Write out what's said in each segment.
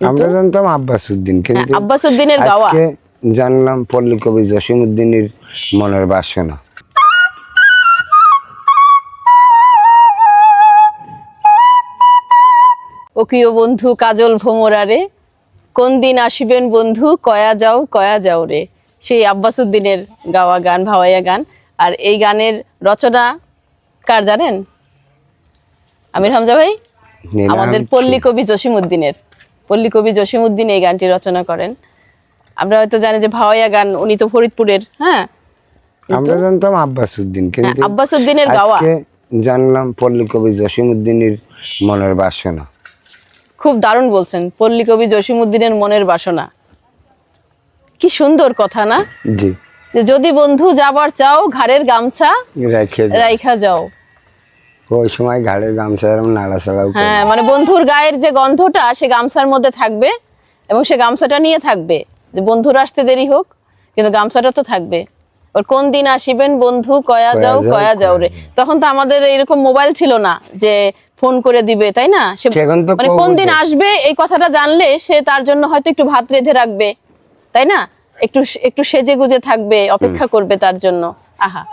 আমরা জানতাম আব্বাস উদ্দিন, কিন্তু আব্বাস উদ্দিনের গাওয়া। আজকে জানলাম পল্লী কবি জসিমউদ্দিনের মনের বাসনা। ও প্রিয় বন্ধু কাজল ভোমরারে, কোন দিন আসিবেন বন্ধু কয়া যাও রে। সেই আব্বাস উদ্দিনের গাওয়া গান, ভাওয়াইয়া গান। আর এই গানের রচনা কার জানেন? আমির হামজা ভাই, আমাদের পল্লী কবি জসিমউদ্দিনের। পল্লী কবি জসিমউদ্দিন এই গানটি রচনা করেন। আমরা হয়তো জানি যে ভাওয়াইয়া গান উনি তো ফরিদপুরের। হ্যাঁ, আমরা জানতাম আব্বাস উদ্দিন, কিন্তু আব্বাস উদ্দিনের গাওয়া। আজকে জানলাম পল্লী কবি জসিমউদ্দিনের মনের বাসনা। খুব দারুণ বলছেন, পল্লী কবি জসিমউদ্দিনের মনের বাসনা। কি সুন্দর কথা না? জি। যে যদি বন্ধু যাবার চাও ঘাড়ের গামছা রাইখা যাও। ওই সময় ঘাড়ের গামছা এরকম নাড়াচাড়াও করে। হ্যাঁ, মানে বন্ধুর গায়ের যে গন্ধটা সে গামছার মধ্যে থাকবে এবং সে গামছাটা নিয়ে থাকবে, যে বন্ধুর আসতে দেরি হোক কিন্তু গামছাটা তো থাকবে। ওর কোন দিন আসিবেন বন্ধু কয়া যাও রে। তখন তো আমাদের এরকম মোবাইল ছিল না যে ফোন করে দিবে, তাই না? সে মানে কোন দিন আসবে এই কথাটা জানলে সে তার জন্য হয়তো একটু ভাত রেঁধে রাখবে, তাই না? একটু একটু সেজে গুজে থাকবে, অপেক্ষা করবে তার জন্য। আহা,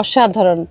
অসাধারণ।